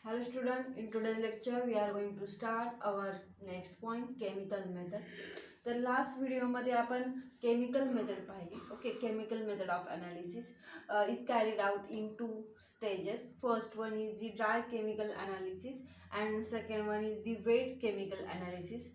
Hello student, in today's lecture we are going to start our next point, chemical method. तर last व्हिडिओमध्ये आपण chemical method पाहिली. Okay, chemical method of analysis is carried out in 2 stages. First one is the dry chemical analysis and second one is the wet chemical analysis.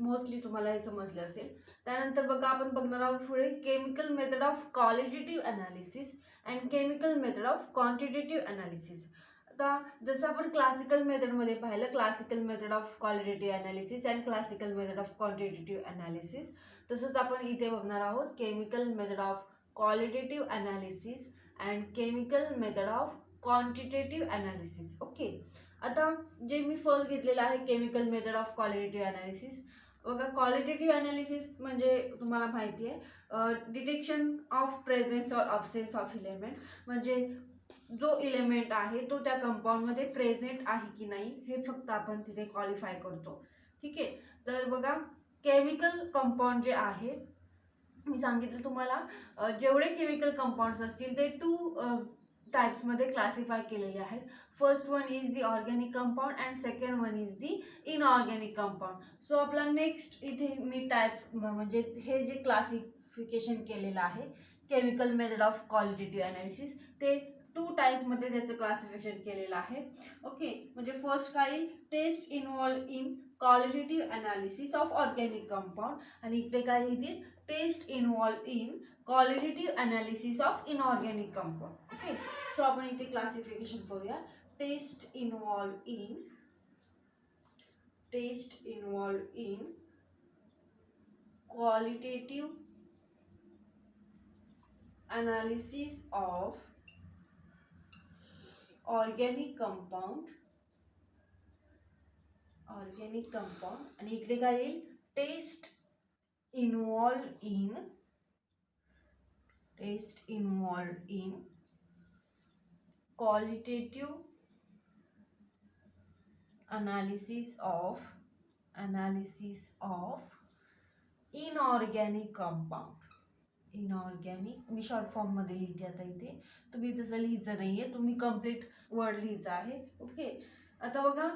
Mostly तुम्हाला हे समजलं असेल. त्यानंतर बघा आपण बघणार आहोत पुढे chemical method of qualitative analysis and chemical method of quantitative analysis. आता जसं आपण क्लासिकल मेथडमध्ये पाहिलं, classical method of qualitative analysis and classical method of quantitative analysis, तसंच आपण इथे बघणार आहोत chemical method of qualitative analysis and chemical method of quantitative analysis. Okay, आता जे मी फर्स्ट घेतलेलं आहे chemical method of qualitative analysis. बघा, क्वालिटेटिव्ह अनालिसिस म्हणजे तुम्हाला माहिती आहे detection of presence or absence of element, म्हणजे जो इलेमेंट आहे तो त्या कंपाऊंडमध्ये प्रेझेंट आहे की नाही हे फक्त आपण तिथे क्वालिफाय करतो. ठीक आहे, तर बघा केमिकल कंपाऊंड जे आहे मी सांगितलं तुम्हाला, जेवढे केमिकल कंपाऊंड्स असतील ते 2 टाइप्समध्ये क्लासिफाय केलेले आहेत. First one is the organic compound and second one is the inorganic compound. So आपला नेक्स्ट इथे मी टाइप म्हणजे हे जे क्लासिफिकेशन केलेलं आहे chemical method of qualitative analysis, ते 2 टाइपमध्ये त्याचं क्लासिफिकेशन केलेलं आहे. ओके, म्हणजे फर्स्ट काय test involve in qualitative analysis of organic compound आणि इकडे काय येतील test involve in qualitative analysis of inorganic compound. Okay, so आपण इथे क्लासिफिकेशन करूया. Test involve in qualitative analysis of organic compound आणि इकडे काय येईल test involve in qualitative analysis of inorganic compound. Inorganic मी शॉर्ट फॉर्म मध्ये लिहिते. आता इथे तुम्ही तसं लिहायचं नाहीये, तुम्ही कम्प्लीट वर्ड लिहायचं आहे. ओके, आता बघा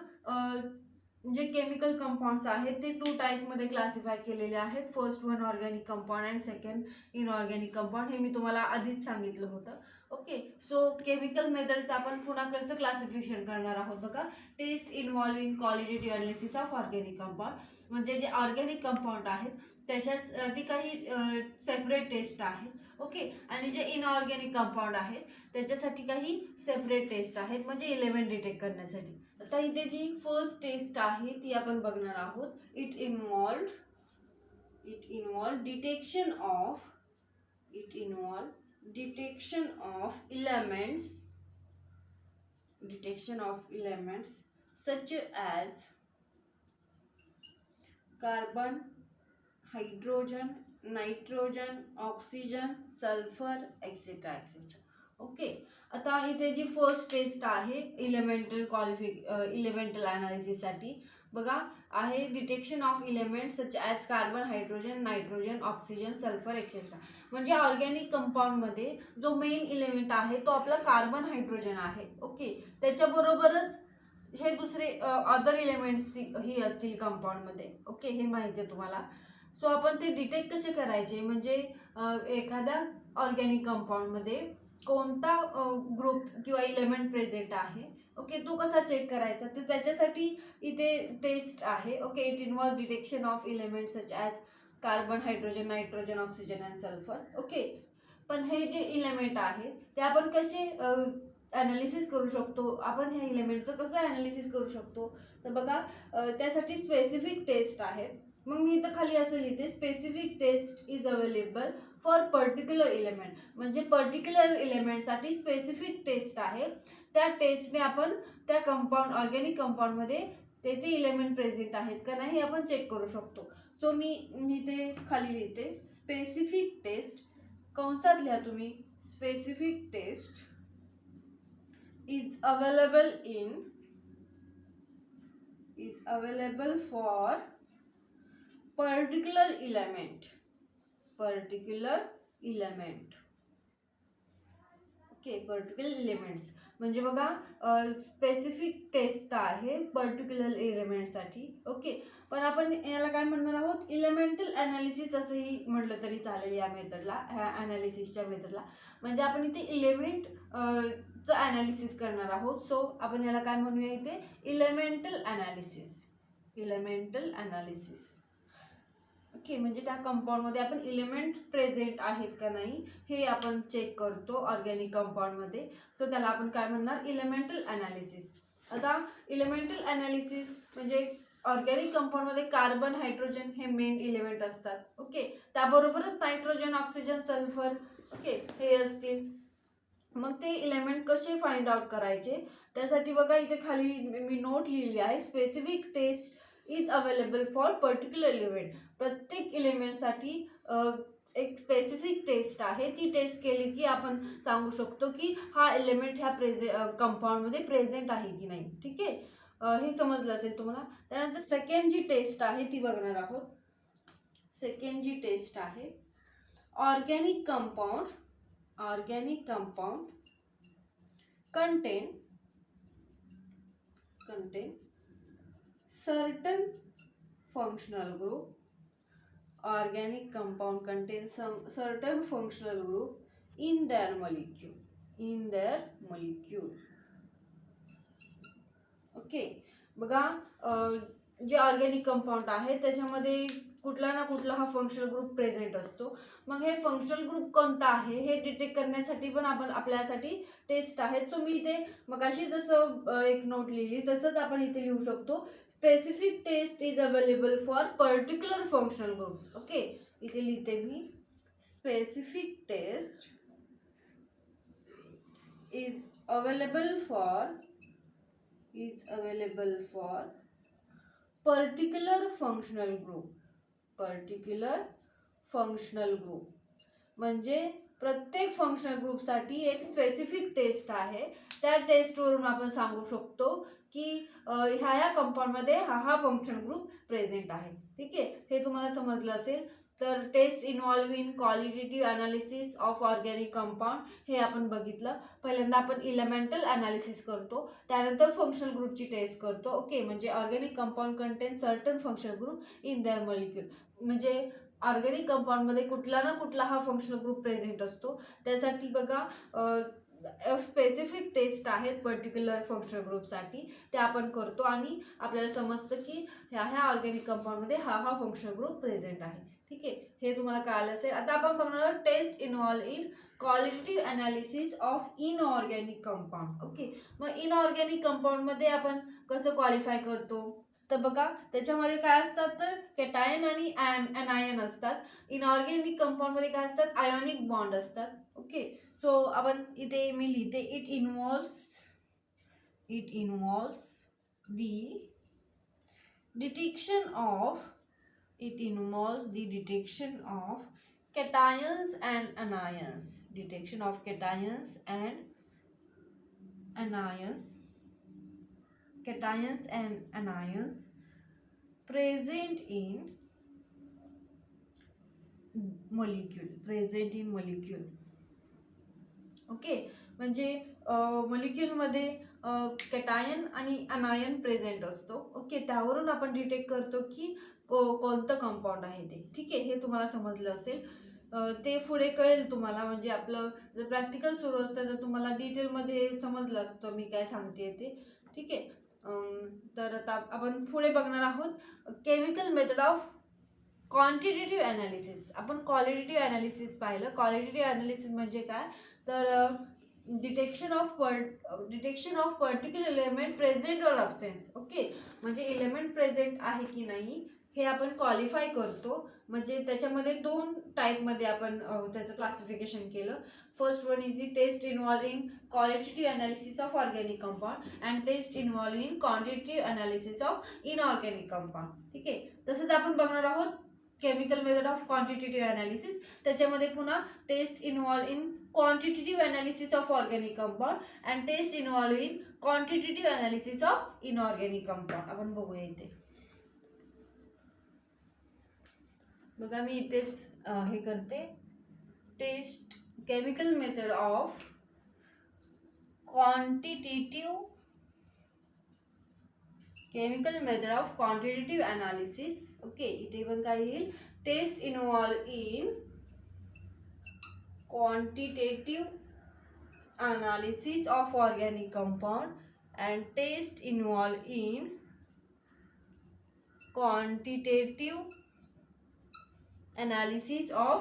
जे केमिकल कंपाऊंड्स आहेत ते 2 टाइपमध्ये क्लासिफाय केलेले आहेत. First one organic compound and second inorganic compound. हे मी तुम्हाला आधीच सांगितलं होतं. ओके, सो केमिकल मेथडचं आपण पुन्हा कसं क्लासिफिकेशन करणार आहोत बघा. Test involve in qualitative analysis of organic compound, म्हणजे जे ऑर्गॅनिक कंपाऊंड आहेत त्याच्यासाठी काही सेपरेट टेस्ट आहेत. ओके, आणि जे इनऑर्गॅनिक कंपाऊंड आहेत त्याच्यासाठी काही सेपरेट टेस्ट आहेत, म्हणजे इलेमेंट डिटेक्ट करण्यासाठी. आता इथे जी फर्स्ट टेस्ट आहे ती आपण बघणार आहोत. It involve detection of elements such as carbon, hydrogen, nitrogen, oxygen, sulphur etcetera etcetera. Okay, आता इथे जी फर्स्ट टेस्ट आहे इलेमेंटल अनालिसिससाठी बघा आहे detection of elements such as carbon, hydrogen, nitrogen, oxygen, sulphur etcetera. म्हणजे ऑर्गॅनिक कंपाऊंडमध्ये जो मेन इलेमेंट आहे तो आपला कार्बन, हायड्रोजन आहे. ओके, त्याच्याबरोबरच हे दुसरे अदर इलेमेंट्स ही असतील कंपाऊंडमध्ये. ओके, हे माहिती आहे तुम्हाला. सो आपण ते डिटेक्ट कसे करायचे, म्हणजे एखाद्या ऑर्गॅनिक कंपाऊंडमध्ये कोणता ग्रुप किंवा इलेमेंट प्रेझेंट आहे. ओके, तो कसा चेक करायचा तर त्याच्यासाठी इथे टेस्ट आहे. Okay, it involve detection of element such as carbon, hydrogen, nitrogen, oxygen and sulphur. Okay, पण हे जे इलेमेंट आहे ते आपण कसे ॲनालिसिस करू शकतो, आपण ह्या इलेमेंटचं कसं ॲनालिसिस करू शकतो तर बघा त्यासाठी स्पेसिफिक टेस्ट आहे. मग मी इथं खाली असं लिहिते specific test is available for particular element, म्हणजे पर्टिक्युलर इलेमेंटसाठी स्पेसिफिक टेस्ट आहे. त्या टेस्टने आपण त्या कंपाऊंड ऑर्गॅनिक कंपाऊंडमध्ये ते इलेमेंट प्रेझेंट आहेत का नाही हे आपण चेक करू शकतो. सो मी इथे खाली लिहिते स्पेसिफिक टेस्ट, कंसात लिहा तुम्ही, specific test is available for particular element. Okay, particular elements म्हणजे बघा स्पेसिफिक टेस्ट आहे पर्टिक्युलर एलिमेंटसाठी. ओके, पण आपण याला काय म्हणणार आहोत, इलेमेंटल ॲनालिसिस असंही म्हटलं तरी चालेल या मेथडला, ह्या ॲनालिसिसच्या मेथडला. म्हणजे आपण इथे इलेमेंट चं ॲनालिसिस करणार आहोत. सो आपण याला काय म्हणूया इथे, elemental analysis. Elemental analysis. Okay, म्हणजे त्या कंपाऊंडमध्ये आपण इलेमेंट प्रेझेंट आहेत का नाही हे आपण चेक करतो ऑर्गॅनिक कंपाऊंडमध्ये. सो त्याला आपण काय म्हणणार, इलेमेंटल ॲनालिसिस. आता इलेमेंटल ॲनालिसिस म्हणजे ऑर्गॅनिक कंपाऊंडमध्ये कार्बन, हायड्रोजन हे मेन इलेमेंट असतात. ओके, त्याबरोबरच नायट्रोजन, ऑक्सिजन, सल्फर ओके हे असतील. मग ते इलेमेंट कसे फाइंड आउट करायचे, त्यासाठी बघा इथे खाली मी नोट लिहिली आहे, specific test is available for particular element. प्रत्येक एलिमेंटसाठी एक स्पेसिफिक टेस्ट आहे, ती टेस्ट केली की आपण सांगू शकतो की हा एलिमेंट ह्या कंपाऊंडमध्ये प्रेझेंट आहे की नाही. ठीक आहे, हे समजलं असेल तुम्हाला. त्यानंतर सेकंड जी टेस्ट आहे ती बघणार आहोत. सेकंड जी टेस्ट आहे organic compound. Organic compound contain certain functional group. Organic compound contains some certain functional group in their molecule. Okay, बघा जे ऑर्गॅनिक कंपाऊंड आहे त्याच्यामध्ये कुठला ना कुठला हा फंक्शनल ग्रुप प्रेझेंट असतो. मग हे फंक्शनल ग्रुप कोणता आहे हे डिटेक्ट करण्यासाठी पण आपण आपल्यासाठी टेस्ट आहेत. सो मी इथे मगाशी जसं एक नोट लिहिली तसंच आपण इथे लिहू शकतो, specific test is available for particular functional group. Okay, इथे लिहिते मी, specific test is available for particular functional group. म्हणजे प्रत्येक फंक्शनल ग्रुपसाठी एक स्पेसिफिक टेस्ट आहे. त्या टेस्टवरून आपण सांगू शकतो की ह्या कंपाऊंडमध्ये हा फंक्शनल ग्रुप प्रेझेंट आहे. ठीक आहे, हे तुम्हाला समजलं असेल. तर test involve in qualitative analysis of organic compound हे आपण बघितलं. पहिल्यांदा आपण इलेमेंटल अनालिसिस करतो, त्यानंतर फंक्शनल ग्रुपची टेस्ट करतो. ओके, म्हणजे organic compound contain certain functional group in their molecule. म्हणजे ऑर्गॅनिक कंपाऊंडमध्ये कुठला ना कुठला हा फंक्शनल ग्रुप प्रेझेंट असतो. त्यासाठी बघा स्पेसिफिक टेस्ट आहेत पर्टिक्युलर फंक्शनल ग्रुपसाठी, ते आपण करतो आणि आपल्याला समजतं की ह्या ऑर्गॅनिक कंपाऊंडमध्ये हा फंक्शनल ग्रुप प्रेझेंट आहे. ठीक आहे, हे तुम्हाला कळालं असेल. आता आपण बघणार आहोत test involve in qualitative analysis of inorganic compound. Okay, मग इनऑर्गॅनिक कंपाऊंडमध्ये आपण कसं क्वालिफाय करतो, तर बघा त्याच्यामध्ये काय असतात, तर केटायन आणि ॲनायन असतात. इनऑर्गॅनिक कंपाऊंडमध्ये काय असतात, आयोनिक बॉन्ड असतात. ओके, सो आपण इथे मी लिहिते, it involves the detection of cations and anions. Detection of cations and anions present in molecule. Okay, म्हणजे मॉलिक्यूलमध्ये कॅटायन आणि अनायन प्रेझेंट असतो. ओके, त्यावरून आपण डिटेक्ट करतो की कोणतं कंपाऊंड आहे ते. ठीक आहे, हे तुम्हाला समजलं असेल. ते पुढे कळेल तुम्हाला, म्हणजे आपलं जर प्रॅक्टिकल सुरू असतं तर तुम्हाला डिटेलमध्ये समजलं असतं मी काय सांगते ते. ठीक आहे, तर आता आपण पुढे बघणार आहोत chemical method of quantitative analysis. आपण क्वालिटेटिव्ह अनालिसिस पाहिलं. क्वालिटेटिव्ह अनालिसिस म्हणजे काय, तर detection of particular element present or absent. Okay, म्हणजे एलिमेंट प्रेझेंट आहे की नाही हे आपण क्वालिफाय करतो. म्हणजे त्याच्यामध्ये दोन टाईपमध्ये आपण त्याचं क्लासिफिकेशन केलं. First one is the test involve in qualitative analysis of organic compound and test involve in quantitative analysis of inorganic compound. ठीक आहे, तसंच आपण बघणार आहोत chemical method of quantitative analysis. त्याच्यामध्ये पुन्हा test involve in quantitative analysis of organic compound and test involve in quantitative analysis of inorganic compound. आपण बघूया इथे. बघा मी इथेच हे करते, test chemical method of quantitative chemical method of quantitative analysis. Okay, इथे पण काय येईल, test involve in quantitative analysis of organic compound and test involved in quantitative analysis of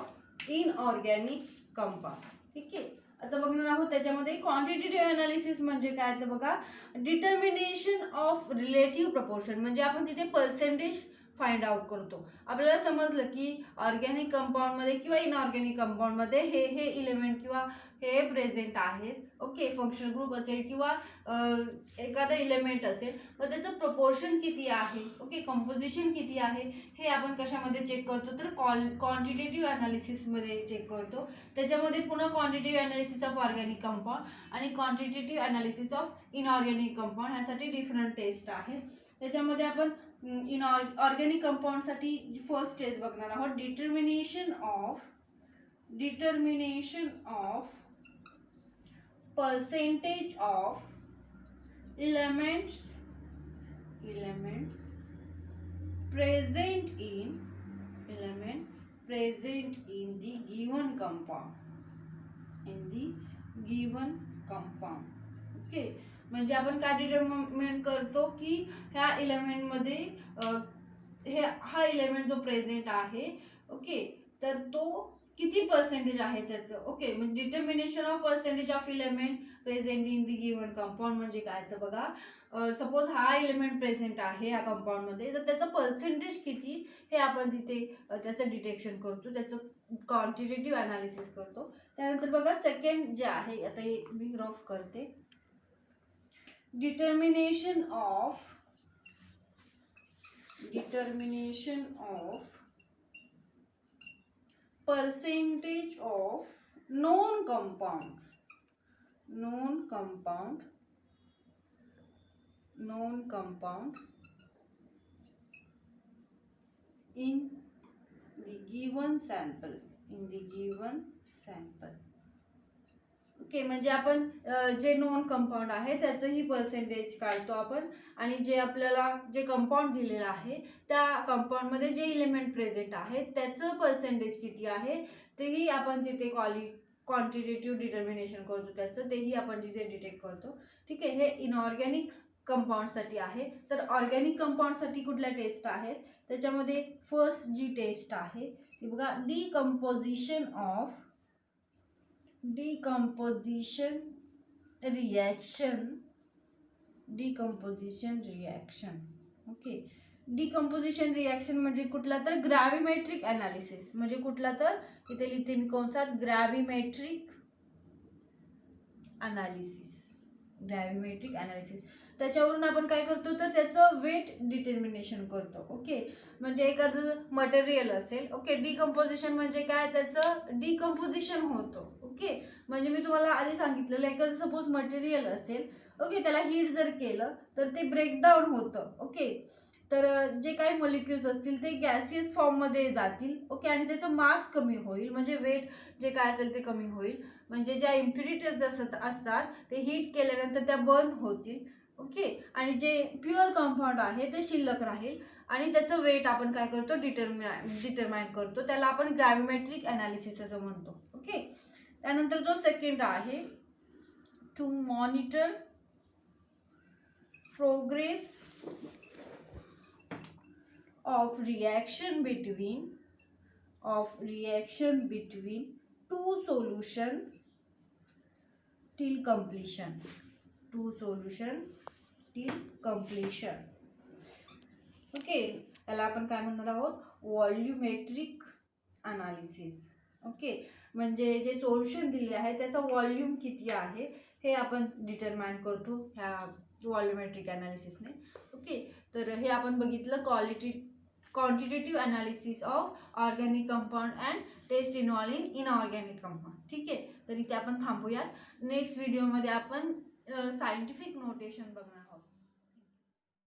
inorganic compound. ठीक आहे, आता बघणार आहोत त्याच्यामध्ये क्वांटिटेटिव्ह अनालिसिस म्हणजे काय तर बघा, डिटर्मिनेशन ऑफ रिलेटिव्ह प्रपोर्शन, म्हणजे आपण तिथे पर्सेंटेज फाइंड आउट करतो. आपल्याला समजलं की ऑर्गॅनिक कंपाऊंडमध्ये किंवा इनऑर्गॅनिक कंपाऊंडमध्ये हे इलेमेंट किंवा हे प्रेझेंट आहेत. ओके, फंक्शनल ग्रुप असेल किंवा एखादा इलेमेंट असेल, मग त्याचं प्रपोर्शन किती आहे, ओके, कंपोजिशन किती आहे, हे आपण कशामध्ये चेक करतो तर क्वांटिटेटिव्ह अनालिसिसमध्ये चेक करतो. त्याच्यामध्ये पुन्हा quantitative analysis of organic compound आणि quantitative analysis of inorganic compound ह्यासाठी डिफरंट टेस्ट आहेत. त्याच्यामध्ये आपण ऑर्गॅनिक कंपाऊंडसाठी फर्स्ट टेस्ट बघणार आहोत, determination of percentage of elements present in the given compound. Okay, म्हणजे आपण काय डिटरमाइन करतो की ह्या एलिमेंट मध्ये हा एलिमेंट जो प्रेझेंट आहे, ओके, तर तो किती पर्सेंटेज आहे त्याचं. ओके, म्हणजे determination of percentage of element present in the given compound म्हणजे काय तर बघा, सपोज हा एलिमेंट प्रेझेंट आहे ह्या कंपाऊंडमध्ये, तर त्याचं पर्सेंटेज किती हे आपण तिथे त्याचं डिटेक्शन करतो, त्याचं क्वांटिटेटिव्ह अनालिसिस करतो. त्यानंतर बघा सेकंड जे आहे, आता हे मी रफ करते, determination of percentage of known compound in the given sample. Okay, म्हणजे आपण जे नोन कंपाऊंड आहे त्याचंही पर्सेंटेज काढतो आपण, आणि जे आपल्याला जे कंपाऊंड दिलेलं आहे त्या कंपाऊंडमध्ये जे इलेमेंट प्रेझेंट आहे त्याचं पर्सेंटेज किती आहे तेही आपण तिथे क्वांटिटेटिव्ह डिटर्मिनेशन करतो, त्याचं तेही आपण तिथे डिटेक्ट करतो. ठीक आहे, हे इनऑर्गॅनिक कंपाऊंडसाठी आहे. तर ऑर्गॅनिक कंपाऊंडसाठी कुठल्या टेस्ट आहेत, त्याच्यामध्ये फर्स्ट जी टेस्ट आहे ती बघा, decomposition reaction. Okay, decomposition reaction म्हणजे कुठला तर ग्रॅव्हिमेट्रिक अनालिसिस, म्हणजे कुठला तर इथे लिहिते मी कंसात ग्रॅव्हिमेट्रिक अनालिसिस. त्याच्यावरून आपण काय करतो तर त्याचं वेट डिटर्मिनेशन करतो. ओके, म्हणजे एखादं मटेरियल असेल, ओके, डिकम्पोजिशन म्हणजे काय, त्याचं डिकम्पोजिशन होतं. ओके, म्हणजे मी तुम्हाला आधी सांगितलेलं, एखादं सपोज मटेरियल असेल, ओके, त्याला हीट जर केलं तर ते ब्रेकडाऊन होतं. ओके, तर जे काही मॉलिक्युल्स असतील ते गॅसियस फॉर्ममध्ये जातील. ओके, आणि त्याचं मास कमी होईल, म्हणजे वेट जे काय असेल ते कमी होईल, म्हणजे ज्या इम्प्युरिटीज असतात ते हीट केल्यानंतर त्या बर्न होतील. ओके, आणि जे प्युअर कंपाऊंड आहे ते शिल्लक राहील आणि त्याचं वेट आपण काय करतो डिटरमाइन करतो, त्याला आपण ग्रॅव्हिमेट्रिक अनालिसिस असं म्हणतो. ओके, त्यानंतर जो सेकंड आहे, to monitor progress of reaction between two solution till completion. Okay, याला आपण काय म्हणणार आहोत, व्हॉल्यूमेट्रिक अनालिसिस. ओके, म्हणजे जे सोल्युशन दिले आहे त्याचा व्हॉल्यूम किती आहे हे आपण डिटरमाइन करतो ह्या व्हॉल्यूमेट्रिक अनालिसिसने. ओके, तर हे आपण बघितलं quantitative analysis of organic compound and test involving inorganic compound. ठीक आहे, तर इथे आपण थांबूयात. नेक्स्ट व्हिडिओमध्ये आपण सायंटिफिक नोटेशन बघणार.